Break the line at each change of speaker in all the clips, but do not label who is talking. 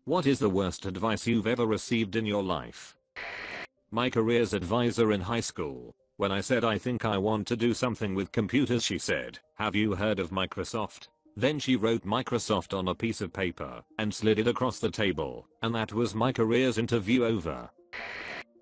What is the worst advice you've ever received in your life? My careers advisor in high school. When I said I think I want to do something with computers, she said, "Have you heard of Microsoft?" Then she wrote Microsoft on a piece of paper and slid it across the table, and that was my careers interview over.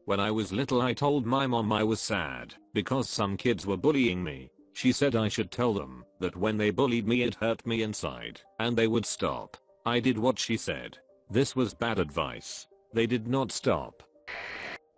When I was little, I told my mom I was sad because some kids were bullying me. She said I should tell them that when they bullied me it hurt me inside and they would stop. I did what she said. This was bad advice. They did not stop.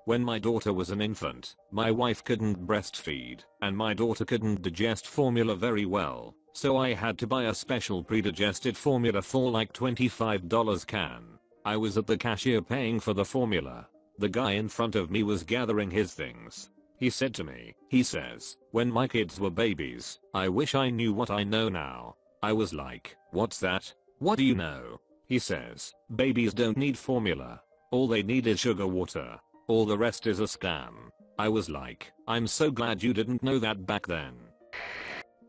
When my daughter was an infant, my wife couldn't breastfeed and my daughter couldn't digest formula very well, so I had to buy a special pre-digested formula for like $25 can. I was at the cashier paying for the formula. The guy in front of me was gathering his things. He said to me, he says, "When my kids were babies, I wish I knew what I know now." I was like, "What's that? What do you know?" He says, "Babies don't need formula. All they need is sugar water. All the rest is a scam." I was like, "I'm so glad you didn't know that back then."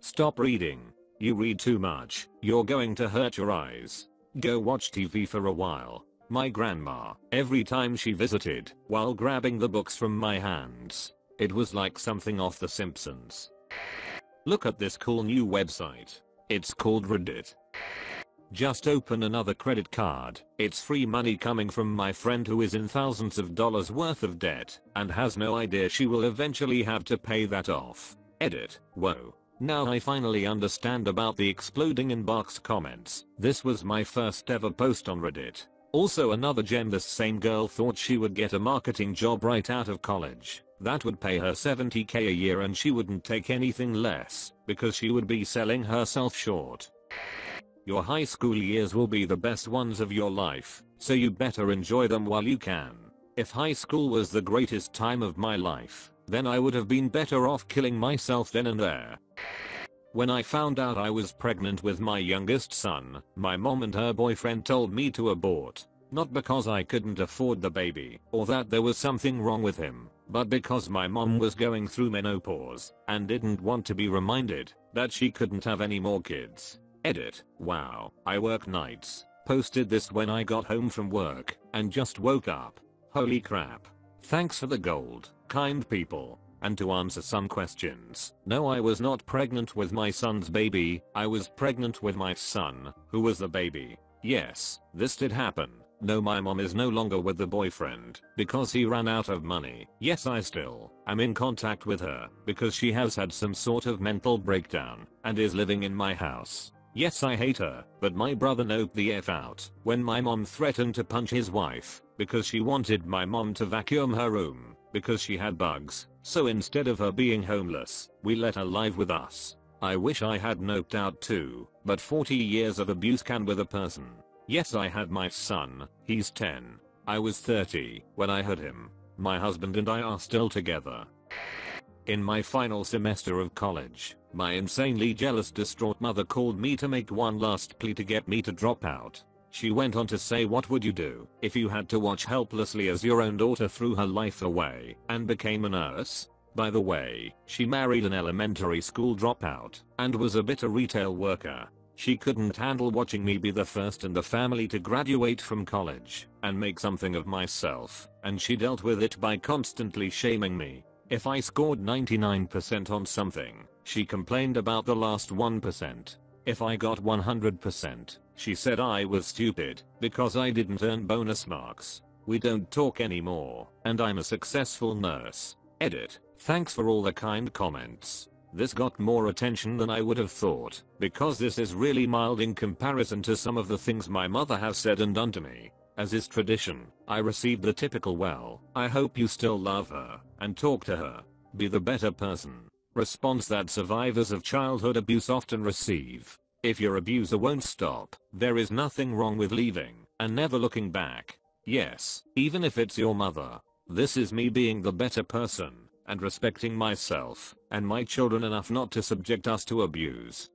Stop reading. You read too much. You're going to hurt your eyes. Go watch TV for a while. My grandma, every time she visited, while grabbing the books from my hands, it was like something off The Simpsons. Look at this cool new website. It's called Reddit. Just open another credit card. It's free money coming from my friend who is in thousands of dollars worth of debt and has no idea she will eventually have to pay that off. Edit. Whoa. Now I finally understand about the exploding inbox comments. This was my first ever post on Reddit. Also another gem, this same girl thought she would get a marketing job right out of college. That would pay her $70K a year and she wouldn't take anything less because she would be selling herself short. Your high school years will be the best ones of your life, so you better enjoy them while you can. If high school was the greatest time of my life, then I would have been better off killing myself then and there. When I found out I was pregnant with my youngest son, my mom and her boyfriend told me to abort. Not because I couldn't afford the baby or that there was something wrong with him, but because my mom was going through menopause and didn't want to be reminded that she couldn't have any more kids. Edit. Wow, I work nights. Posted this when I got home from work and just woke up. Holy crap. Thanks for the gold, kind people. And to answer some questions, no, I was not pregnant with my son's baby, I was pregnant with my son, who was the baby. Yes, this did happen. No, my mom is no longer with the boyfriend because he ran out of money. Yes, I still am in contact with her because she has had some sort of mental breakdown and is living in my house. Yes, I hate her, but my brother noped the F out when my mom threatened to punch his wife because she wanted my mom to vacuum her room because she had bugs. So instead of her being homeless, we let her live with us. I wish I had noped out too, but 40 years of abuse can with a person. Yes, I had my son, he's 10. I was 30 when I had him. My husband and I are still together. In my final semester of college, my insanely jealous, distraught mother called me to make one last plea to get me to drop out. She went on to say, "What would you do if you had to watch helplessly as your own daughter threw her life away and became a nurse?" By the way, she married an elementary school dropout and was a bitter retail worker. She couldn't handle watching me be the first in the family to graduate from college and make something of myself, and she dealt with it by constantly shaming me. If I scored 99% on something, she complained about the last 1%. If I got 100%, she said I was stupid because I didn't earn bonus marks. We don't talk anymore, and I'm a successful nurse. Edit. Thanks for all the kind comments. This got more attention than I would have thought, because this is really mild in comparison to some of the things my mother has said and done to me. As is tradition, I received the typical "well, I hope you still love her, and talk to her. Be the better person" response that survivors of childhood abuse often receive. If your abuser won't stop, there is nothing wrong with leaving and never looking back. Yes, even if it's your mother. This is me being the better person and respecting myself and my children enough not to subject us to abuse.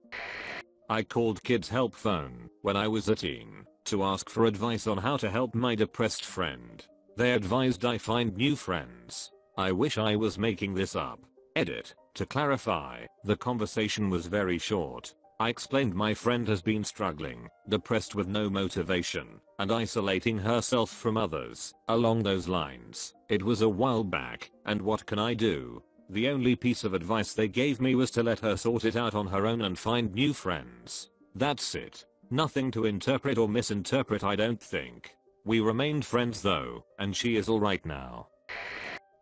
I called Kids Help Phone when I was a teen to ask for advice on how to help my depressed friend. They advised I find new friends. I wish I was making this up. Edit. To clarify, the conversation was very short. I explained my friend has been struggling, depressed with no motivation, and isolating herself from others. Along those lines, it was a while back, and what can I do? The only piece of advice they gave me was to let her sort it out on her own and find new friends. That's it. Nothing to interpret or misinterpret, I don't think. We remained friends though, and she is alright now.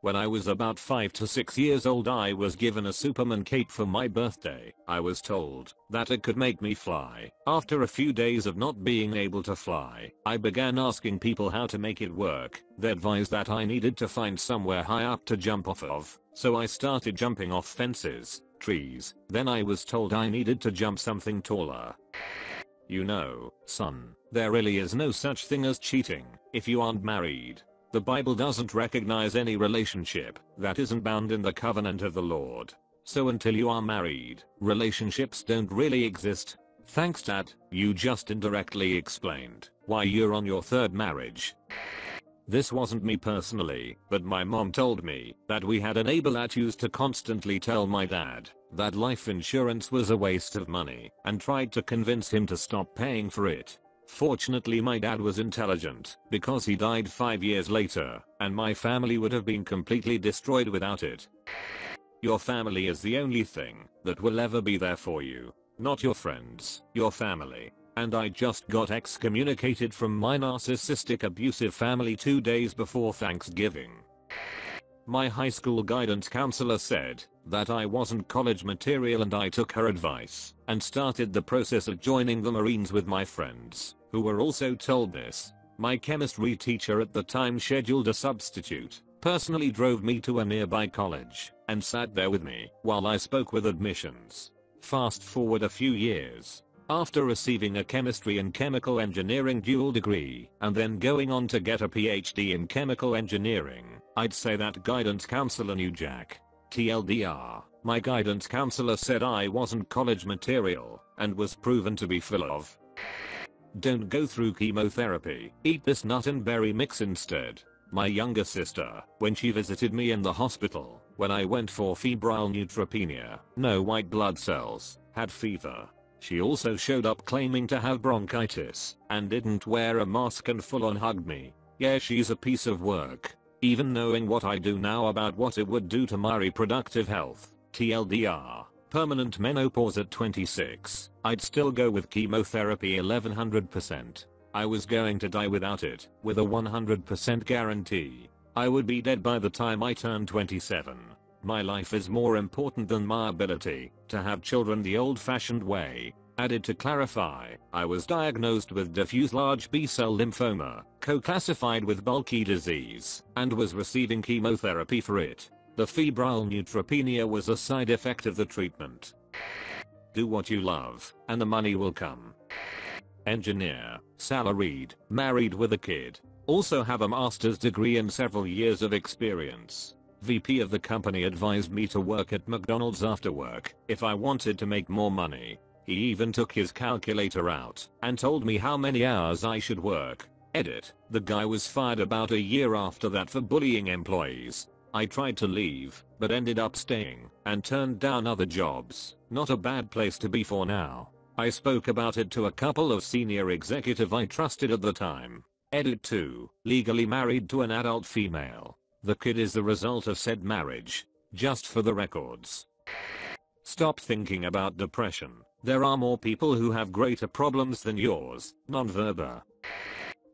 When I was about 5 to 6 years old, I was given a Superman cape for my birthday. I was told that it could make me fly. After a few days of not being able to fly, I began asking people how to make it work. They advised that I needed to find somewhere high up to jump off of, so I started jumping off fences, trees. Then I was told I needed to jump something taller. You know, son, there really is no such thing as cheating if you aren't married. The Bible doesn't recognize any relationship that isn't bound in the covenant of the Lord. So until you are married, relationships don't really exist. Thanks Dad, you just indirectly explained why you're on your third marriage. This wasn't me personally, but my mom told me that we had a neighbor that used to constantly tell my dad that life insurance was a waste of money and tried to convince him to stop paying for it. Fortunately my dad was intelligent because he died 5 years later, and my family would have been completely destroyed without it. Your family is the only thing that will ever be there for you, not your friends, your family. And I just got excommunicated from my narcissistic abusive family 2 days before Thanksgiving. My high school guidance counselor said that I wasn't college material, and I took her advice and started the process of joining the Marines with my friends, who were also told this. My chemistry teacher at the time scheduled a substitute, personally drove me to a nearby college, and sat there with me while I spoke with admissions. Fast forward a few years. After receiving a chemistry and chemical engineering dual degree, and then going on to get a PhD in chemical engineering, I'd say that guidance counselor knew jack. TLDR, my guidance counselor said I wasn't college material, and was proven to be full of. Don't go through chemotherapy, eat this nut and berry mix instead. My younger sister, when she visited me in the hospital, when I went for febrile neutropenia, no white blood cells, had fever. She also showed up claiming to have bronchitis, and didn't wear a mask and full on hugged me. Yeah, she's a piece of work. Even knowing what I do now about what it would do to my reproductive health, TLDR, permanent menopause at 26, I'd still go with chemotherapy 1100%. I was going to die without it, with a 100% guarantee. I would be dead by the time I turned 27. My life is more important than my ability to have children the old-fashioned way. Added to clarify, I was diagnosed with diffuse large B-cell lymphoma, co-classified with bulky disease, and was receiving chemotherapy for it. The febrile neutropenia was a side effect of the treatment. Do what you love, and the money will come. Engineer, salaried, married with a kid. Also have a master's degree and several years of experience. VP of the company advised me to work at McDonald's after work if I wanted to make more money. He even took his calculator out and told me how many hours I should work. Edit. The guy was fired about a year after that for bullying employees. I tried to leave, but ended up staying and turned down other jobs. Not a bad place to be for now. I spoke about it to a couple of senior executive I trusted at the time. Edit 2. Legally married to an adult female. The kid is the result of said marriage. Just for the records. Stop thinking about depression. There are more people who have greater problems than yours. Non-verba.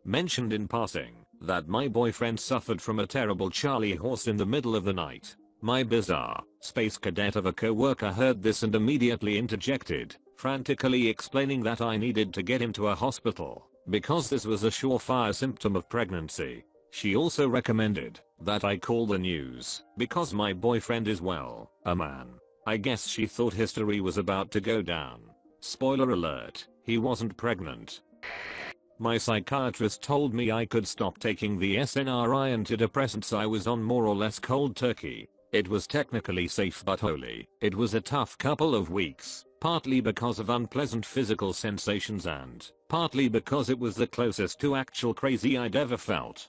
Mentioned in passing that my boyfriend suffered from a terrible Charlie horse in the middle of the night. My bizarre space cadet of a co-worker heard this and immediately interjected, frantically explaining that I needed to get him to a hospital because this was a surefire symptom of pregnancy. She also recommended that I call the news because my boyfriend is, well, a man. I guess she thought history was about to go down. Spoiler alert, he wasn't pregnant. My psychiatrist told me I could stop taking the SNRI antidepressants I was on more or less cold turkey. It was technically safe, but holy, it was a tough couple of weeks, partly because of unpleasant physical sensations and partly because it was the closest to actual crazy I'd ever felt.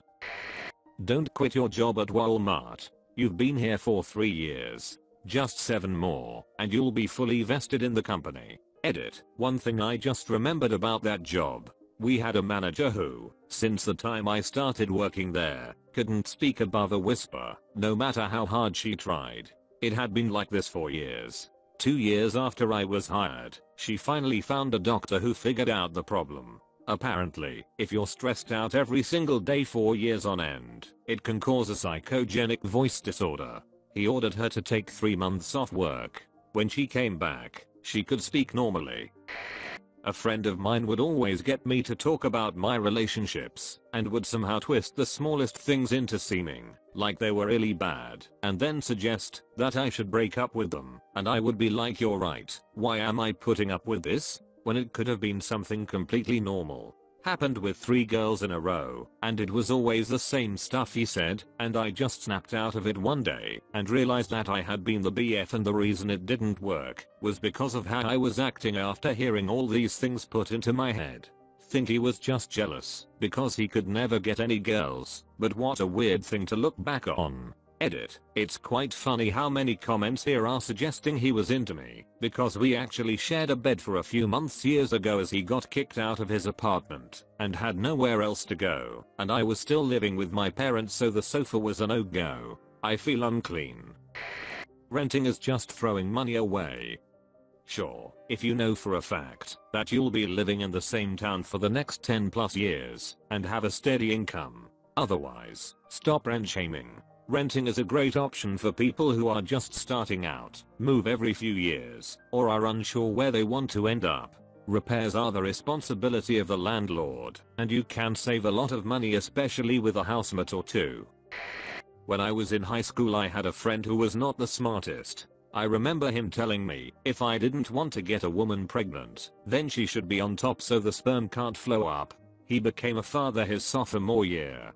Don't quit your job at Walmart. You've been here for 3 years. Just 7 more, and you'll be fully vested in the company. Edit. One thing I just remembered about that job. We had a manager who, since the time I started working there, couldn't speak above a whisper, no matter how hard she tried. It had been like this for years. 2 years after I was hired, she finally found a doctor who figured out the problem. Apparently, if you're stressed out every single day for years on end, it can cause a psychogenic voice disorder. He ordered her to take 3 months off work. When she came back, she could speak normally. A friend of mine would always get me to talk about my relationships, and would somehow twist the smallest things into seeming like they were really bad, and then suggest that I should break up with them, and I would be like, you're right, why am I putting up with this? When it could have been something completely normal. Happened with 3 girls in a row, and it was always the same stuff, he said, and I just snapped out of it one day and realized that I had been the BF, and the reason it didn't work was because of how I was acting after hearing all these things put into my head. Think he was just jealous because he could never get any girls, but what a weird thing to look back on. Edit. It's quite funny how many comments here are suggesting he was into me, because we actually shared a bed for a few months years ago as he got kicked out of his apartment and had nowhere else to go, and I was still living with my parents, so the sofa was a no-go. I feel unclean. Renting is just throwing money away. Sure, if you know for a fact that you'll be living in the same town for the next 10 plus years and have a steady income. Otherwise, stop rent shaming. Renting is a great option for people who are just starting out, move every few years, or are unsure where they want to end up. Repairs are the responsibility of the landlord, and you can save a lot of money, especially with a housemate or two. When I was in high school, I had a friend who was not the smartest. I remember him telling me if I didn't want to get a woman pregnant, then she should be on top so the sperm can't flow up. He became a father his sophomore year.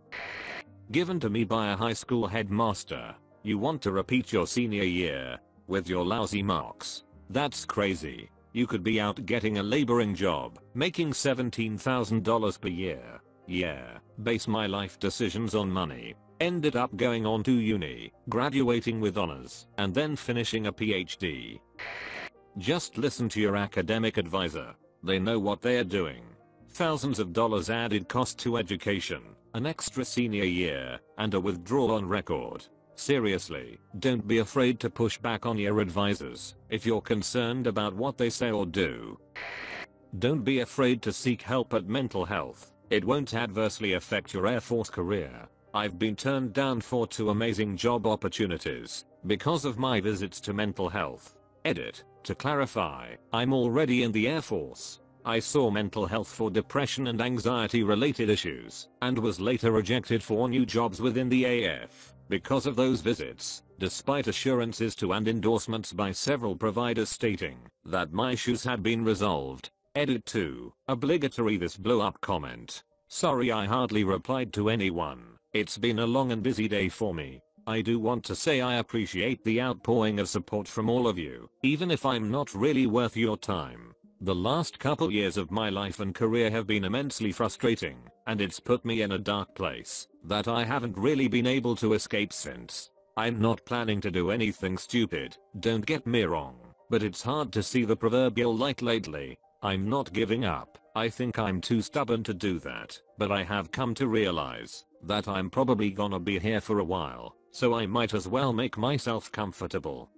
Given to me by a high school headmaster. You want to repeat your senior year with your lousy marks? That's crazy. You could be out getting a laboring job, making $17,000 per year. Yeah, base my life decisions on money. Ended up going on to uni, graduating with honors, and then finishing a PhD. Just listen to your academic advisor. They know what they're doing. Thousands of dollars added cost to education, an extra senior year, and a withdrawal on record. Seriously, don't be afraid to push back on your advisors if you're concerned about what they say or do. Don't be afraid to seek help at mental health. It won't adversely affect your Air Force career. I've been turned down for 2 amazing job opportunities because of my visits to mental health. Edit. To clarify, I'm already in the Air Force. I saw mental health for depression and anxiety related issues, and was later rejected for new jobs within the AF because of those visits, despite assurances to and endorsements by several providers stating that my issues had been resolved. Edit 2. Obligatory this blow up comment. Sorry I hardly replied to anyone. It's been a long and busy day for me. I do want to say I appreciate the outpouring of support from all of you, even if I'm not really worth your time. The last couple years of my life and career have been immensely frustrating, and it's put me in a dark place that I haven't really been able to escape since. I'm not planning to do anything stupid, don't get me wrong, but it's hard to see the proverbial light lately. I'm not giving up. I think I'm too stubborn to do that, but I have come to realize that I'm probably gonna be here for a while, so I might as well make myself comfortable.